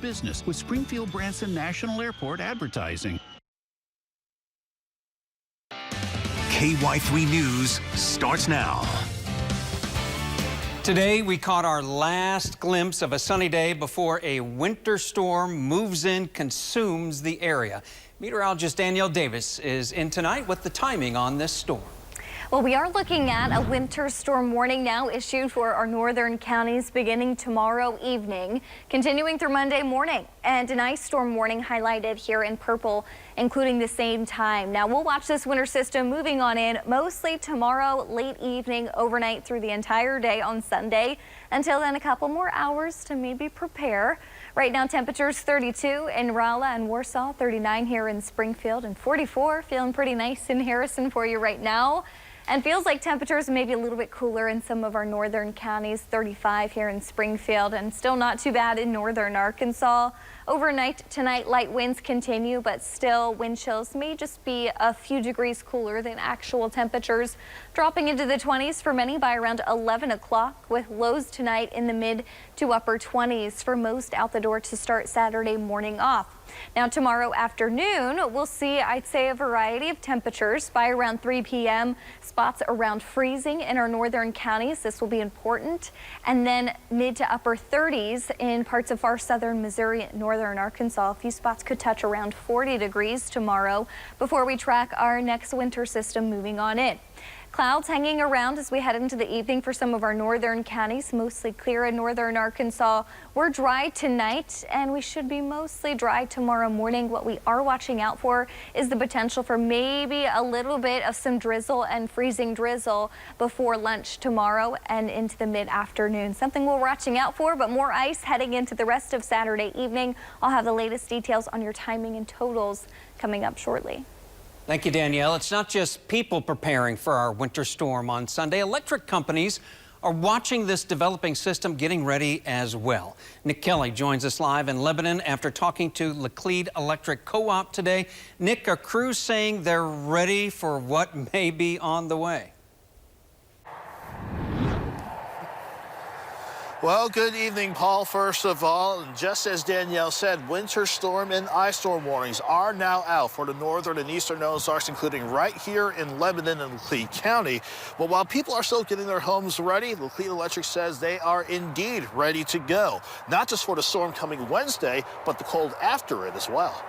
business with Springfield Branson National Airport advertising. KY3 News starts now. Today, we caught our last glimpse of a sunny day before a winter storm moves in, consumes the area. Meteorologist Danielle Davis is in tonight with the timing on this storm. Well, we are looking at a winter storm warning now issued for our northern counties beginning tomorrow evening, continuing through Monday morning, and an ice storm warning highlighted here in purple, including the same time. Now, we'll watch this winter system moving on in mostly tomorrow, late evening, overnight through the entire day on Sunday. Until then, a couple more hours to maybe prepare. Right now, temperatures 32 in Rolla and Warsaw, 39 here in Springfield, and 44. Feeling pretty nice in Harrison for you right now. And feels like temperatures may be a little bit cooler in some of our northern counties, 35 here in Springfield, and still not too bad in northern Arkansas. Overnight tonight, light winds continue, but still wind chills may just be a few degrees cooler than actual temperatures, dropping into the 20s for many by around 11 o'clock, with lows tonight in the mid to upper 20s for most out the door to start Saturday morning off. Now, tomorrow afternoon, we'll see, I'd say, a variety of temperatures by around 3 p.m. Spots around freezing in our northern counties. This will be important. And then mid to upper 30s in parts of far southern Missouri and northern Arkansas. A few spots could touch around 40 degrees tomorrow before we track our next winter system moving on in. Clouds hanging around as we head into the evening for some of our northern counties, mostly clear in northern Arkansas. We're dry tonight, and we should be mostly dry tomorrow morning. What we are watching out for is the potential for maybe a little bit of some drizzle and freezing drizzle before lunch tomorrow and into the mid-afternoon. Something we're watching out for, but more ice heading into the rest of Saturday evening. I'll have the latest details on your timing and totals coming up shortly. Thank you, Danielle. It's not just people preparing for our winter storm on Sunday. Electric companies are watching this developing system, getting ready as well. Nick Kelly joins us live in Lebanon after talking to Laclede Electric Co-op today. Nick, are crews saying they're ready for what may be on the way? Well, good evening, Paul. First of all, and just as Danielle said, winter storm and ice storm warnings are now out for the northern and eastern Ozarks, including right here in Lebanon and Laclede County. But while people are still getting their homes ready, Laclede Electric says they are indeed ready to go, not just for the storm coming Wednesday, but the cold after it as well.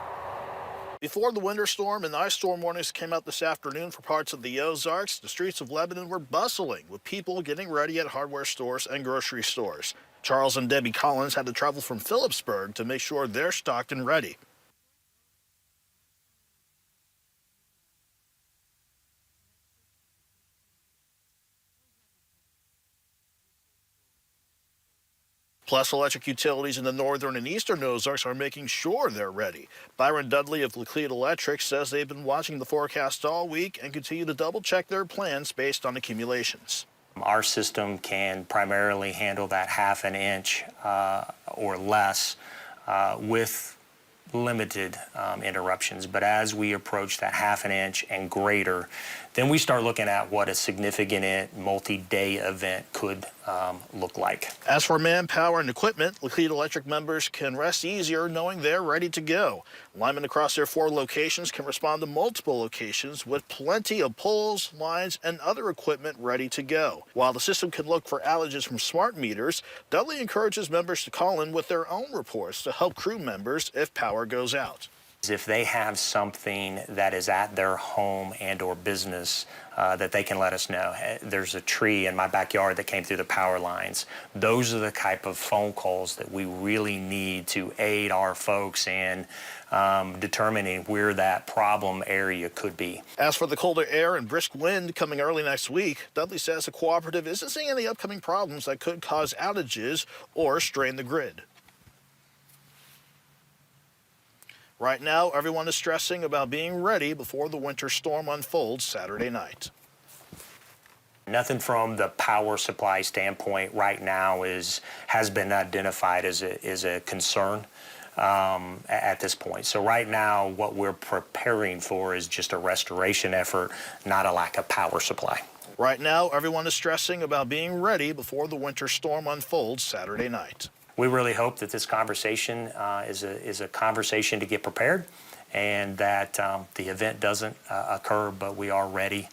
Before the winter storm and ice storm warnings came out this afternoon for parts of the Ozarks, the streets of Lebanon were bustling with people getting ready at hardware stores and grocery stores. Charles and Debbie Collins had to travel from Phillipsburg to make sure they're stocked and ready. Plus, electric utilities in the northern and eastern Ozarks are making sure they're ready. Byron Dudley of Laclede Electric says they've been watching the forecast all week and continue to double-check their plans based on accumulations. Our system can primarily handle that half an inch or less with limited interruptions. But as we approach that half an inch and greater, then we start looking at what a significant multi-day event could look like. As for manpower and equipment, Laclede Electric members can rest easier knowing they're ready to go. Linemen across their 4 locations can respond to multiple locations with plenty of poles, lines, and other equipment ready to go. While the system can look for outages from smart meters, Dudley encourages members to call in with their own reports to help crew members if power goes out. If they have something that is at their home and or business that they can let us know. There's a tree in my backyard that came through the power lines. Those are the type of phone calls that we really need to aid our folks in determining where that problem area could be. As for the colder air and brisk wind coming early next week, Dudley says the cooperative isn't seeing any upcoming problems that could cause outages or strain the grid. Right now, everyone is stressing about being ready before the winter storm unfolds Saturday night. Nothing from the power supply standpoint right now has been identified as a concern at this point. So right now, what we're preparing for is just a restoration effort, not a lack of power supply. Right now, everyone is stressing about being ready before the winter storm unfolds Saturday night. we really hope that this conversation is a conversation to get prepared, and that the event doesn't occur, but we are ready.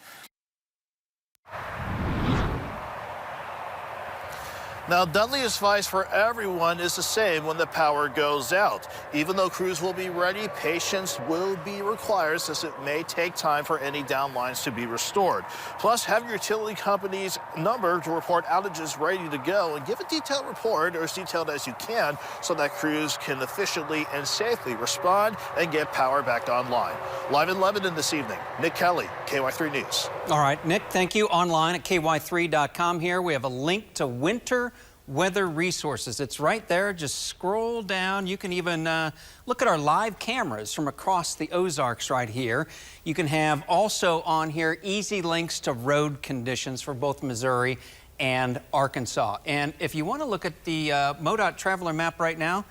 Now, Dudley's advice for everyone is the same when the power goes out. Even though crews will be ready, patience will be required since it may take time for any downlines to be restored. Plus, have your utility company's number to report outages ready to go and give a detailed report, or as detailed as you can, so that crews can efficiently and safely respond and get power back online. Live in Lebanon this evening, Nick Kelly, KY3 News. All right, Nick, thank you. Online at ky3.com here, we have a link to winter weather resources. It's right there. Just scroll down. You can even look at our live cameras from across the Ozarks right here. You can have also on here easy links to road conditions for both Missouri and Arkansas. And if you want to look at the MoDOT Traveler map right now,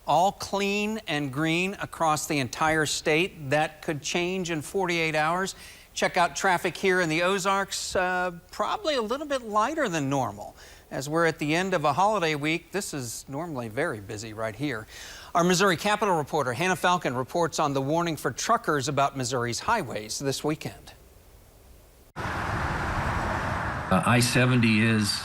all clean and green across the entire state. That could change in 48 hours. Check out traffic here in the Ozarks, probably a little bit lighter than normal. As we're at the end of a holiday week, this is normally very busy right here. Our Missouri Capitol reporter, Hannah Falcon, reports on the warning for truckers about Missouri's highways this weekend. I-70 is,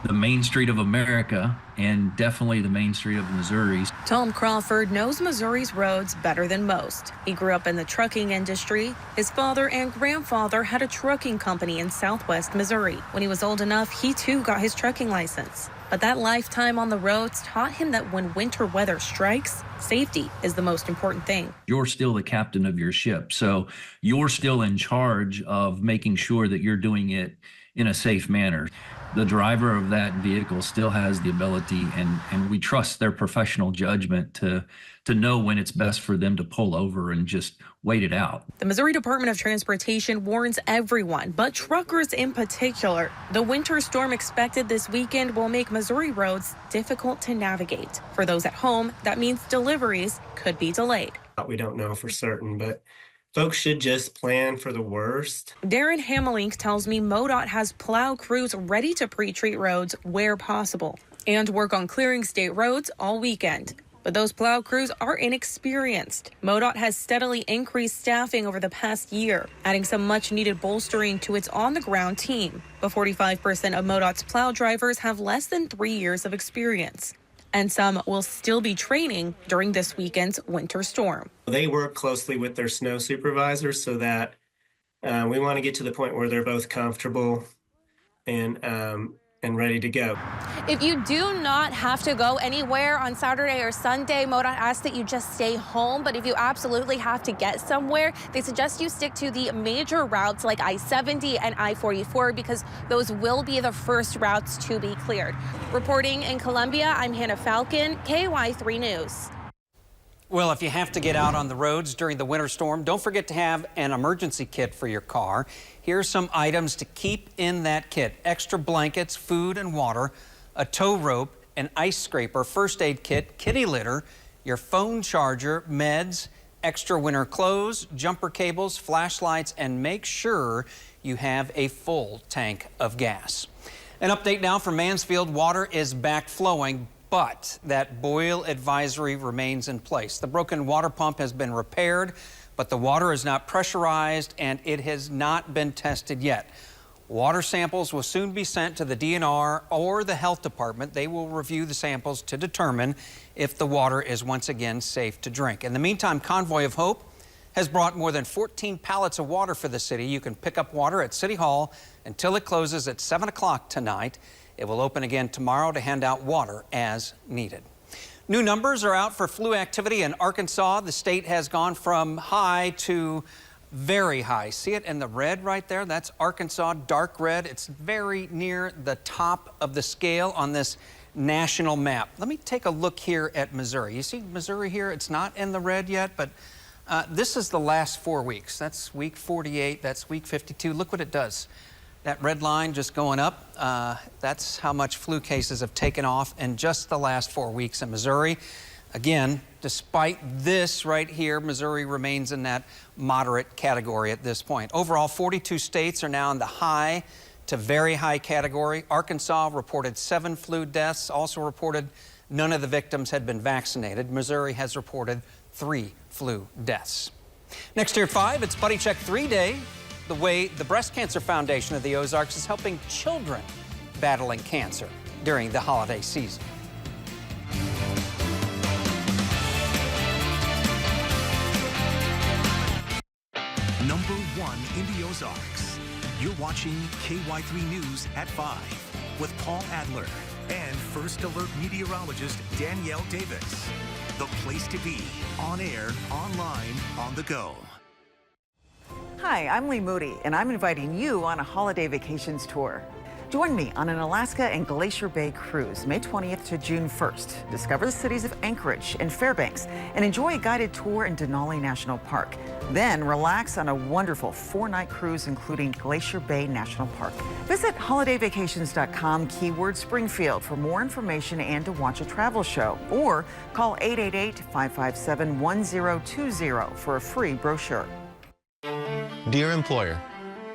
the main street of America, and definitely the main street of Missouri. Tom Crawford knows Missouri's roads better than most. He grew up in the trucking industry. His father and grandfather had a trucking company in southwest Missouri. When he was old enough, he too got his trucking license. But that lifetime on the roads taught him that when winter weather strikes, safety is the most important thing. You're still the captain of your ship, so you're still in charge of making sure that you're doing it in a safe manner. The driver of that vehicle still has the ability, and we trust their professional judgment to know when it's best for them to pull over and just wait it out. The Missouri Department of Transportation warns everyone, but truckers in particular. The winter storm expected this weekend will make Missouri roads difficult to navigate. For those at home, that means deliveries could be delayed. We don't know for certain, but folks should just plan for the worst. Darren Hamelink tells me MoDOT has plow crews ready to pre-treat roads where possible and work on clearing state roads all weekend. But those plow crews are inexperienced. MoDOT has steadily increased staffing over the past year, adding some much-needed bolstering to its on-the-ground team. But 45% of MoDOT's plow drivers have less than 3 years of experience. And some will still be training during this weekend's winter storm. They work closely with their snow supervisors so that we want to get to the point where they're both comfortable and ready to go. If you do not have to go anywhere on Saturday or Sunday, MoDOT asks that you just stay home. But if you absolutely have to get somewhere, they suggest you stick to the major routes like I-70 and I-44 because those will be the first routes to be cleared. Reporting in Columbia, I'm Hannah Falcon, KY3 News. Well, if you have to get out on the roads during the winter storm, don't forget to have an emergency kit for your car. Here's some items to keep in that kit: extra blankets, food and water, a tow rope, an ice scraper, first aid kit, kitty litter, your phone charger, meds, extra winter clothes, jumper cables, flashlights, and make sure you have a full tank of gas. An update now from Mansfield. Water is back flowing, but that boil advisory remains in place. The broken water pump has been repaired, but the water is not pressurized and it has not been tested yet. Water samples will soon be sent to the DNR or the health department. They will review the samples to determine if the water is once again safe to drink. In the meantime, Convoy of Hope has brought more than 14 pallets of water for the city. You can pick up water at City Hall until it closes at 7 o'clock tonight. It will open again tomorrow to hand out water as needed. New numbers are out for flu activity in Arkansas. The state has gone from high to very high. See it in the red right there? That's Arkansas, dark red. It's very near the top of the scale on this national map. Let me take a look here at Missouri. You see Missouri here? It's not in the red yet, but this is the last 4 weeks. That's week 48, that's week 52. Look what it does. That red line just going up, that's how much flu cases have taken off in just the last 4 weeks in Missouri. Again, despite this right here, Missouri remains in that moderate category at this point. Overall, 42 states are now in the high to very high category. Arkansas reported 7 flu deaths, also reported None of the victims had been vaccinated. Missouri has reported 3 flu deaths. Next here at 5, it's Buddy Check 3 Day. The way the Breast Cancer Foundation of the Ozarks is helping children battling cancer during the holiday season. Number 1 in the Ozarks. You're watching KY3 News at 5 with Paul Adler and First Alert meteorologist Danielle Davis. The place to be, on air, online, on the go. Hi, I'm Lee Moody, and I'm inviting you on a holiday vacations tour. Join me on an Alaska and Glacier Bay cruise, May 20th to June 1st. Discover the cities of Anchorage and Fairbanks and enjoy a guided tour in Denali National Park. Then relax on a wonderful 4-night cruise, including Glacier Bay National Park. Visit holidayvacations.com, keyword Springfield, for more information and to watch a travel show. Or call 888-557-1020 for a free brochure. Dear employer,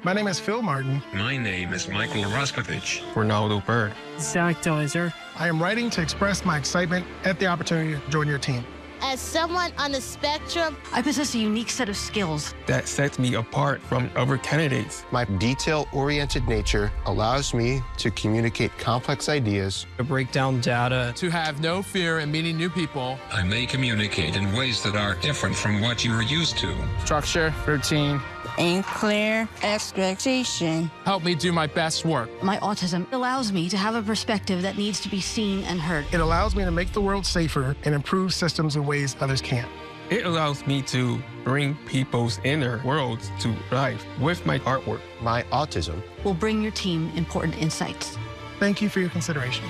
my name is Phil Martin. My name is Michael Raskovich. Ronaldo Bird. Zach Deiser. I am writing to express my excitement at the opportunity to join your team. As someone on the spectrum, I possess a unique set of skills that sets me apart from other candidates. My detail-oriented nature allows me to communicate complex ideas, to break down data, to have no fear in meeting new people. I may communicate in ways that are different from what you are used to. Structure, routine, and clear expectation. Help me do my best work. My autism allows me to have a perspective that needs to be seen and heard. It allows me to make the world safer and improve systems in ways others can't. It allows me to bring people's inner worlds to life with my artwork. My autism will bring your team important insights. Thank you for your consideration.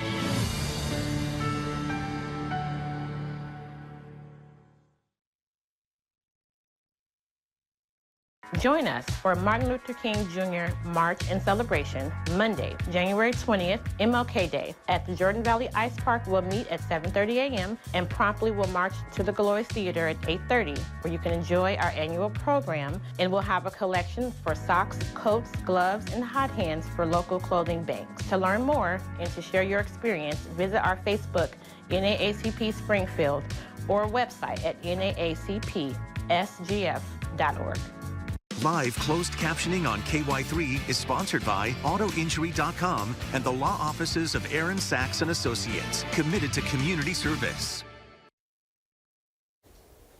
Join us for Martin Luther King Jr. March and Celebration, Monday, January 20th, MLK Day. At the Jordan Valley Ice Park, we'll meet at 7:30 a.m. and promptly will march to the Galois Theater at 8:30, where you can enjoy our annual program, and we'll have a collection for socks, coats, gloves, and hot hands for local clothing banks. To learn more and to share your experience, visit our Facebook, NAACP Springfield, or website at naacpsgf.org. Live closed captioning on KY3 is sponsored by AutoInjury.com and the law offices of Aaron Sachs and Associates, committed to community service.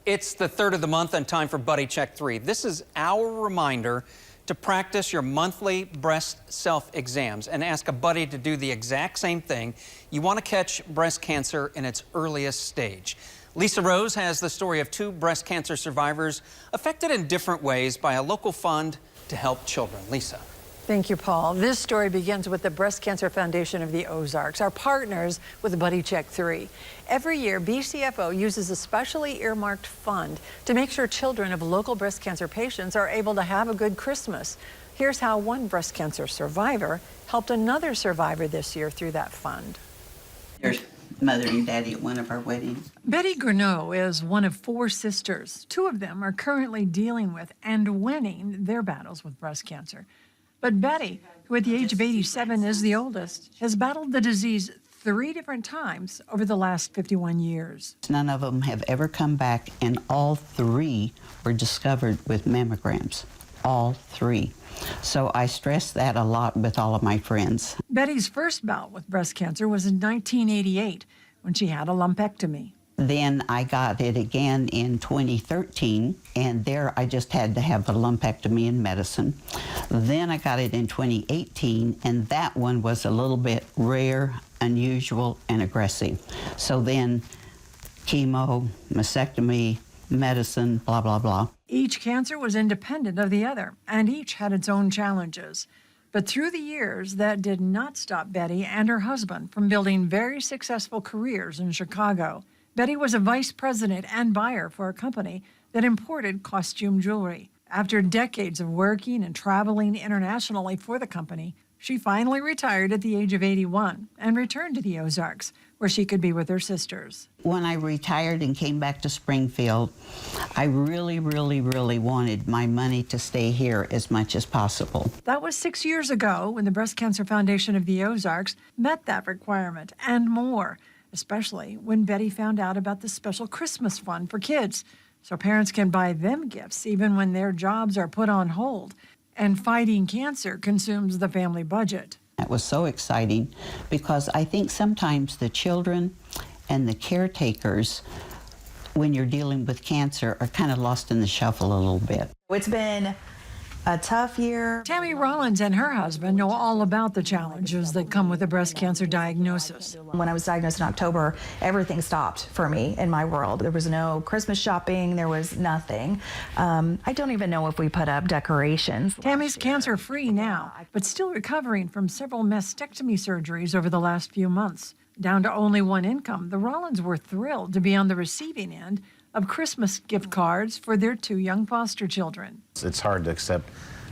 It's the 3rd of the month and time for Buddy Check 3. This is our reminder to practice your monthly breast self-exams and ask a buddy to do the exact same thing. You want to catch breast cancer in its earliest stage. Lisa Rose has the story of 2 breast cancer survivors affected in different ways by a local fund to help children. Lisa. Thank you, Paul. This story begins with the Breast Cancer Foundation of the Ozarks, our partners with Buddy Check 3. Every year, BCFO uses a specially earmarked fund to make sure children of local breast cancer patients are able to have a good Christmas. Here's how one breast cancer survivor helped another survivor this year through that fund. There's Mother and Daddy at one of our weddings. Betty Greneau is one of 4 sisters. 2 of them are currently dealing with and winning their battles with breast cancer. But Betty, who at the age of 87 is the oldest, has battled the disease 3 different times over the last 51 years. None of them have ever come back, and all 3 were discovered with mammograms. All 3. So I stress that a lot with all of my friends. Betty's first bout with breast cancer was in 1988 when she had a lumpectomy. Then I got it again in 2013, and there I just had to have a lumpectomy and medicine. Then I got it in 2018, and that one was a little bit rare, unusual, and aggressive. So then chemo, mastectomy, medicine, blah, blah, blah. Each cancer was independent of the other, and each had its own challenges. But through the years, that did not stop Betty and her husband from building very successful careers in Chicago. Betty was a vice president and buyer for a company that imported costume jewelry. After decades of working and traveling internationally for the company, she finally retired at the age of 81 and returned to the Ozarks, where she could be with her sisters. When I retired and came back to Springfield, I really wanted my money to stay here as much as possible. That was 6 years ago when the Breast Cancer Foundation of the Ozarks met that requirement and more. especially when Betty found out about the special Christmas fund for kids, so parents can buy them gifts even when their jobs are put on hold. And fighting cancer consumes the family budget. That was so exciting because I think sometimes the children and the caretakers, when you're dealing with cancer, are kind of lost in the shuffle a little bit. It's been a tough year. Tammy Rollins and her husband know all about the challenges that come with a breast cancer diagnosis. When I was diagnosed in October, everything stopped for me in my world. There was no Christmas shopping, there was nothing. I don't even know if we put up decorations. Tammy's cancer-free now, but still recovering from several mastectomy surgeries over the last few months. Down to only one income, the Rollins were thrilled to be on the receiving end of Christmas gift cards for their 2 young foster children. It's hard to accept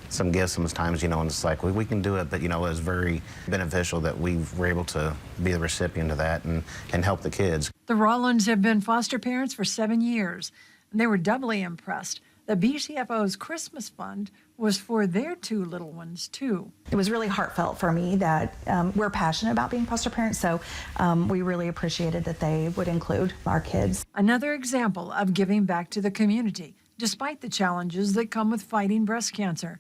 some gifts sometimes, you know, and it's like, we can do it, but, you know, it's very beneficial that we were able to be the recipient of that and help the kids. The Rollins have been foster parents for 7 years, and they were doubly impressed that BCFO's Christmas fund was for their 2 little ones, too. It was really heartfelt for me that we're passionate about being foster parents, so we really appreciated that they would include our kids. Another example of giving back to the community, despite the challenges that come with fighting breast cancer.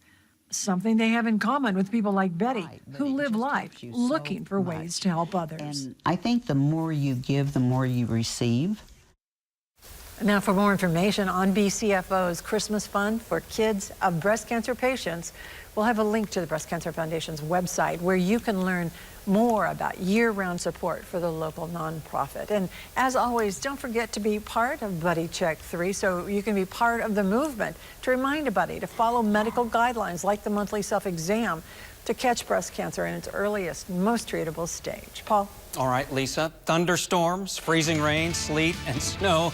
Something they have in common with people like Betty, who live life looking for ways to help others. And I think the more you give, the more you receive. Now, for more information on BCFO's Christmas Fund for kids of breast cancer patients, we'll have a link to the Breast Cancer Foundation's website where you can learn more about year-round support for the local nonprofit. And as always, don't forget to be part of Buddy Check 3 so you can be part of the movement to remind a buddy to follow medical guidelines like the monthly self-exam to catch breast cancer in its earliest, most treatable stage. Paul? All right, Lisa. Thunderstorms, freezing rain, sleet, and snow.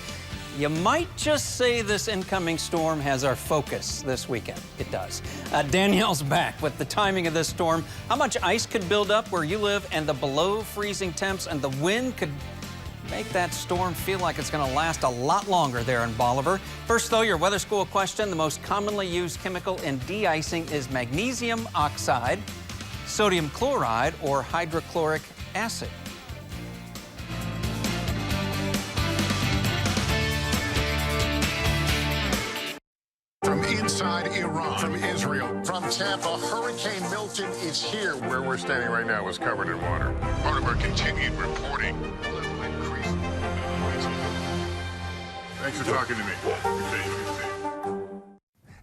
You might just say this incoming storm has our focus this weekend. It does. Danielle's back with the timing of this storm, how much ice could build up where you live, and the below freezing temps and the wind could make that storm feel like it's going to last a lot longer there in Bolivar. First, though, your weather school question. The most commonly used chemical in de-icing is magnesium oxide, sodium chloride, or hydrochloric acid. From inside Iran, from Israel, from Tampa, Hurricane Milton is here. Where we're standing right now is covered in water. Part of our continued reporting. Thanks for talking to me.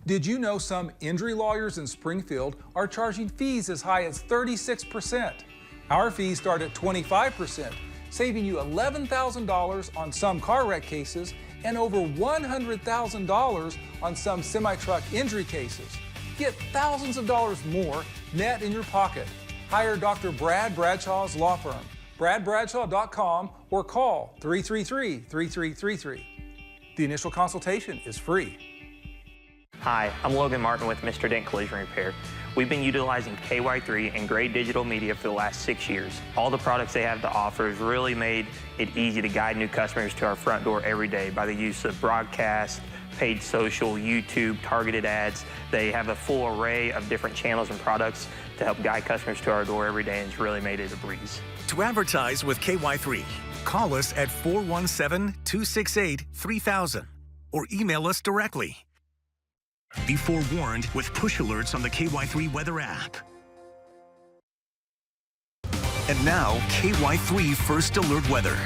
Did you know some injury lawyers in Springfield are charging fees as high as 36%? Our fees start at 25%, saving you $11,000 on some car wreck cases and over $100,000 on some semi-truck injury cases. Get thousands of dollars more net in your pocket. Hire Dr. Brad Bradshaw's law firm, bradbradshaw.com, or call 333-3333. The initial consultation is free. Hi, I'm Logan Martin with Mr. Dent Collision Repair. We've been utilizing KY3 and Gray Digital Media for the last 6 years. All the products they have to offer has really made it easy to guide new customers to our front door every day by the use of broadcast, paid social, YouTube, targeted ads. They have a full array of different channels and products to help guide customers to our door every day, and it's really made it a breeze. To advertise with KY3, call us at 417-268-3000 or email us directly. Be forewarned with push alerts on the KY3 weather app. And now, KY3 First Alert Weather.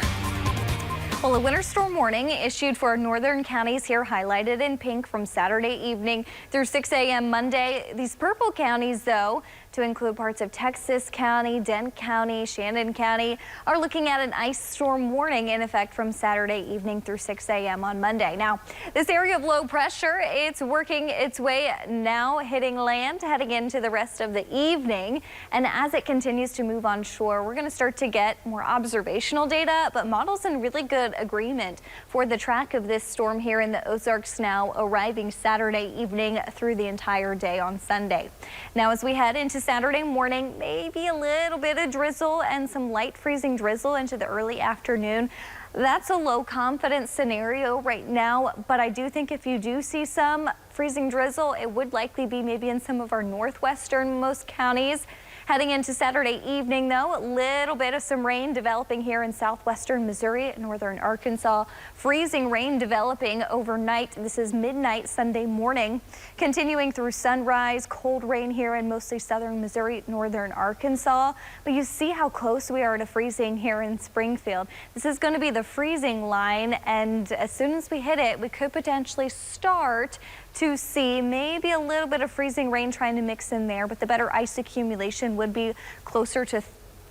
Well, a winter storm warning issued for northern counties here, highlighted in pink, from Saturday evening through 6 a.m. Monday. These purple counties, though, to include parts of Texas County, Dent County, Shannon County, are looking at an ice storm warning in effect from Saturday evening through 6 a.m. on Monday. Now, this area of low pressure, it's working its way now, hitting land, heading into the rest of the evening. And as it continues to move on shore, we're going to start to get more observational data, but models in really good agreement for the track of this storm here in the Ozarks, now arriving Saturday evening through the entire day on Sunday. Now, as we head into Saturday morning, maybe a little bit of drizzle and some light freezing drizzle into the early afternoon. That's a low confidence scenario right now, but I do think if you do see some freezing drizzle, it would likely be maybe in some of our northwesternmost counties. Heading into Saturday evening, though, a little bit of some rain developing here in southwestern Missouri, northern Arkansas. Freezing rain developing overnight. This is midnight Sunday morning. Continuing through sunrise, cold rain here in mostly southern Missouri, northern Arkansas. But you see how close we are to freezing here in Springfield. This is going to be the freezing line, and as soon as we hit it, we could potentially start to see maybe a little bit of freezing rain trying to mix in there, but the better ice accumulation would be closer to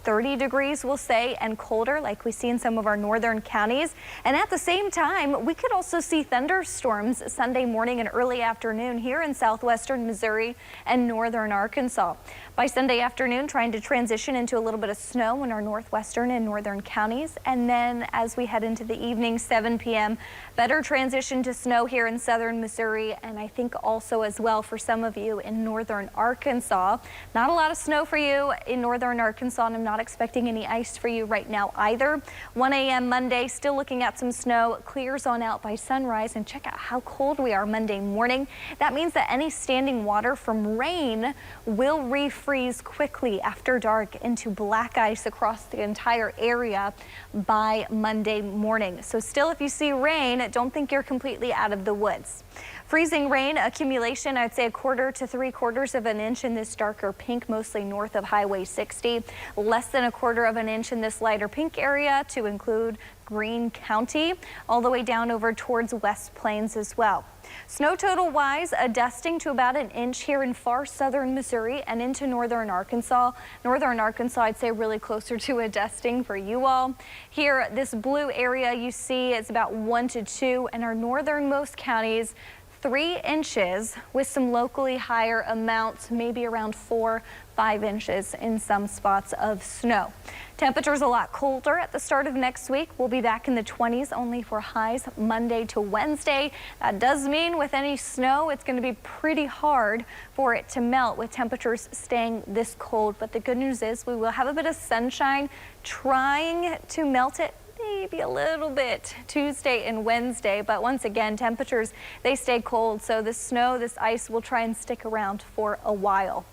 30 degrees, we'll say, and colder like we see in some of our northern counties. And at the same time, we could also see thunderstorms Sunday morning and early afternoon here in southwestern Missouri and northern Arkansas. By Sunday afternoon, trying to transition into a little bit of snow in our northwestern and northern counties. And then as we head into the evening, 7 p.m., better transition to snow here in southern Missouri, and I think also as well for some of you in northern Arkansas. Not a lot of snow for you in northern Arkansas, and I'm not expecting any ice for you right now either. 1 a.m. Monday, still looking at some snow, clears on out by sunrise, and check out how cold we are Monday morning. That means that any standing water from rain will refreeze quickly after dark into black ice across the entire area by Monday morning. So still, if you see rain, don't think you're completely out of the woods. Freezing rain accumulation, I'd say 1/4 to 3/4 of an inch in this darker pink, mostly north of Highway 60. Less than 1/4 of an inch in this lighter pink area, to include Greene County, all the way down over towards West Plains as well. Snow total wise, a dusting to about an inch here in far southern Missouri and into northern Arkansas. Northern Arkansas, I'd say really closer to a dusting for you all. Here, this blue area you see is about 1 to 2, and our northernmost counties 3 inches with some locally higher amounts, maybe around 4-5 inches in some spots of snow. Temperatures a lot colder at the start of next week. We'll be back in the 20s only for highs Monday to Wednesday. That does mean with any snow, it's going to be pretty hard for it to melt with temperatures staying this cold. But the good news is we will have a bit of sunshine trying to melt it maybe a little bit Tuesday and Wednesday, but once again, temperatures, they stay cold, so the snow, this ice will try and stick around for a while.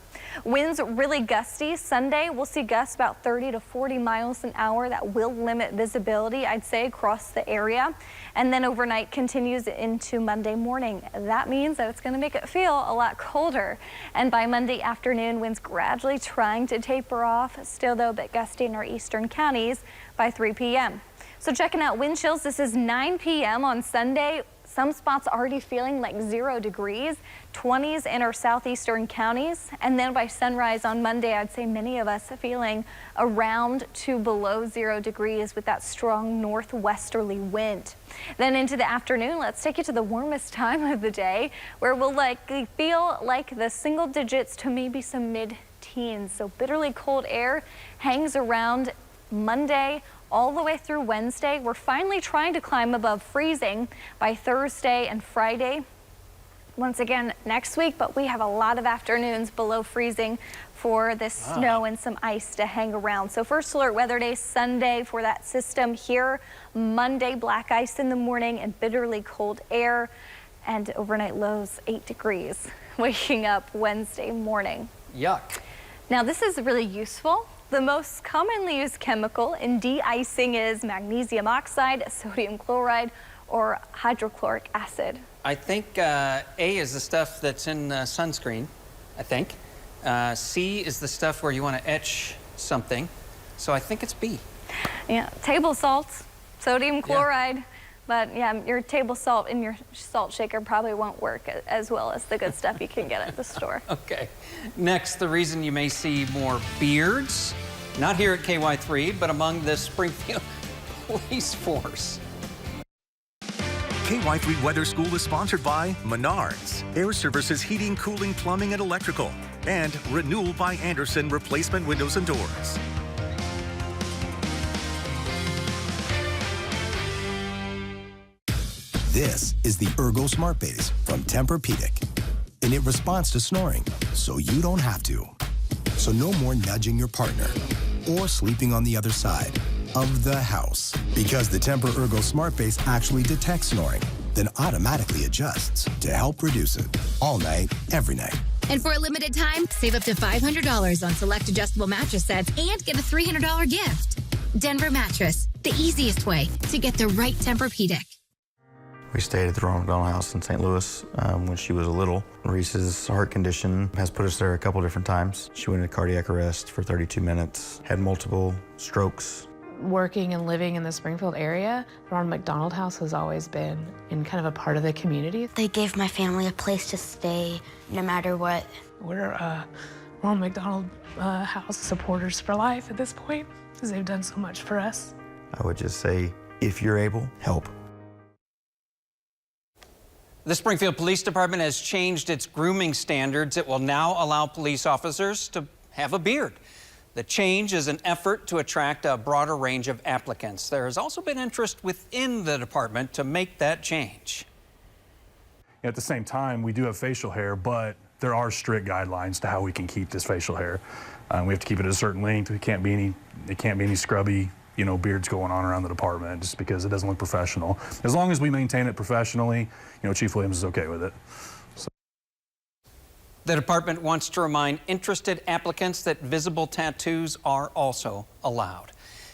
Winds really gusty. Sunday, we'll see gusts about 30 to 40 miles an hour. That will limit visibility, I'd say, across the area. And then overnight continues into Monday morning. That means that it's going to make it feel a lot colder. And by Monday afternoon, winds gradually trying to taper off. Still, though, a bit gusty in our eastern counties by 3 p.m. So checking out wind chills, this is 9 p.m. on Sunday. Some spots already feeling like 0 degrees, 20s in our southeastern counties. And then by sunrise on Monday, I'd say many of us feeling around to below 0 degrees with that strong northwesterly wind. Then into the afternoon, let's take you to the warmest time of the day, where we'll likely feel like the single digits to maybe some mid-teens. So bitterly cold air hangs around Monday all the way through Wednesday. We're finally trying to climb above freezing by Thursday and Friday. Once again next week, but we have a lot of afternoons below freezing for this snow and some ice to hang around. So first alert weather day Sunday for that system here. Monday, black ice in the morning and bitterly cold air, and overnight lows 8 degrees. Waking up Wednesday morning. Yuck. Now this is really useful. The most commonly used chemical in de-icing is magnesium oxide, sodium chloride, or hydrochloric acid. I think A is the stuff that's in sunscreen, I think. C is the stuff where you want to etch something. So I think it's B. Yeah, table salt, sodium chloride. Yeah. But yeah, your table salt in your salt shaker probably won't work as well as the good stuff you can get at the store. Okay. Next, the reason you may see more beards, not here at KY3, but among the Springfield Police Force. KY3 Weather School is sponsored by Menards, Air Services Heating, Cooling, Plumbing, and Electrical, and Renewal by Andersen Replacement Windows and Doors. This is the Ergo Smart Base from Tempur-Pedic, and it responds to snoring, so you don't have to. So no more nudging your partner or sleeping on the other side of the house, because the Tempur Ergo Smart Base actually detects snoring, then automatically adjusts to help reduce it all night, every night. And for a limited time, save up to $500 on select adjustable mattress sets and get a $300 gift. Denver Mattress, the easiest way to get the right Tempur-Pedic. We stayed at the Ronald McDonald House in St. Louis when she was little. Reese's heart condition has put us there a couple different times. She went into cardiac arrest for 32 minutes, had multiple strokes. Working and living in the Springfield area, the Ronald McDonald House has always been in kind of a part of the community. They gave my family a place to stay no matter what. We're Ronald McDonald House supporters for life at this point because they've done so much for us. I would just say, if you're able, help. The Springfield Police Department has changed its grooming standards. It will now allow police officers to have a beard. The change is an effort to attract a broader range of applicants. There has also been interest within the department to make that change. At the same time, we do have facial hair, but there are strict guidelines to how we can keep this facial hair. We have to keep it at a certain length. It can't be any scrubby, beards going on around the department just because it doesn't look professional. As long as we maintain it professionally, Chief Williams is okay with it. The department wants to remind interested applicants that visible tattoos are also allowed.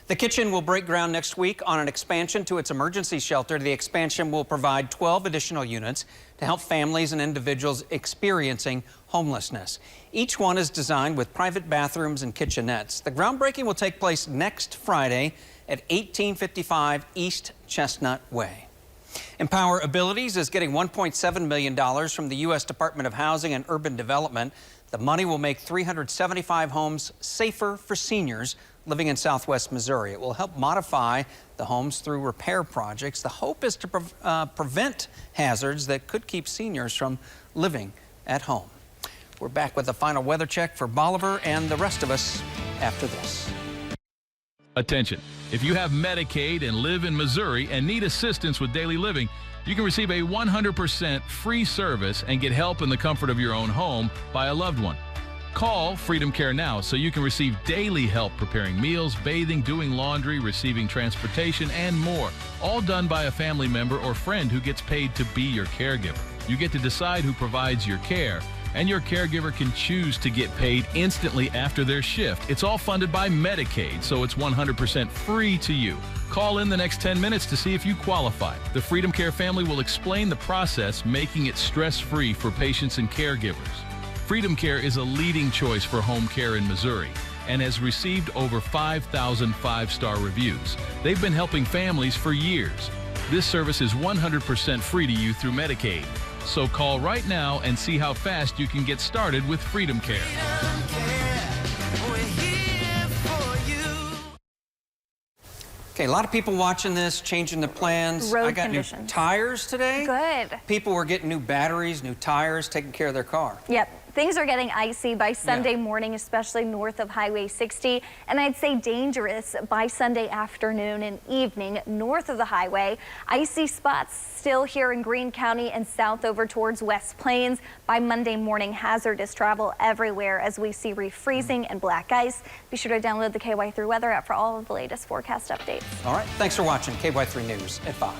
The kitchen will break ground next week on an expansion to its emergency shelter. The expansion will provide 12 additional units to help families and individuals experiencing homelessness. Each one is designed with private bathrooms and kitchenettes. The groundbreaking will take place next Friday at 1855 East Chestnut Way. Empower Abilities is getting $1.7 million from the U.S. Department of Housing and Urban Development. The money will make 375 homes safer for seniors living in Southwest Missouri. It will help modify the homes through repair projects. The hope is to prevent hazards that could keep seniors from living at home. We're back with the final weather check for Bolivar and the rest of us after this. Attention. If you have Medicaid and live in Missouri and need assistance with daily living, you can receive a 100% free service and get help in the comfort of your own home by a loved one. Call Freedom Care now so you can receive daily help preparing meals, bathing, doing laundry, receiving transportation, and more. All done by a family member or friend who gets paid to be your caregiver. You get to decide who provides your care, and your caregiver can choose to get paid instantly after their shift. It's all funded by Medicaid, so it's 100% free to you. Call in the next 10 minutes to see if you qualify. The Freedom Care family will explain the process, making it stress-free for patients and caregivers. Freedom Care is a leading choice for home care in Missouri and has received over 5,000 five-star reviews. They've been helping families for years. This service is 100% free to you through Medicaid. So call right now and see how fast you can get started with Freedom Care. Okay, a lot of people watching this, changing their plans. Road I got conditions. new tires today. Good. People were getting new batteries, new tires, taking care of their car. Yep. Things are getting icy by Sunday morning, especially north of Highway 60, and I'd say dangerous by Sunday afternoon and evening north of the highway. Icy spots still here in Greene County and south over towards West Plains. By Monday morning, hazardous travel everywhere as we see refreezing and black ice. Be sure to download the KY3 weather app for all of the latest forecast updates. All right, thanks for watching KY3 News at 5.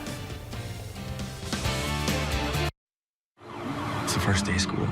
It's the first day of school.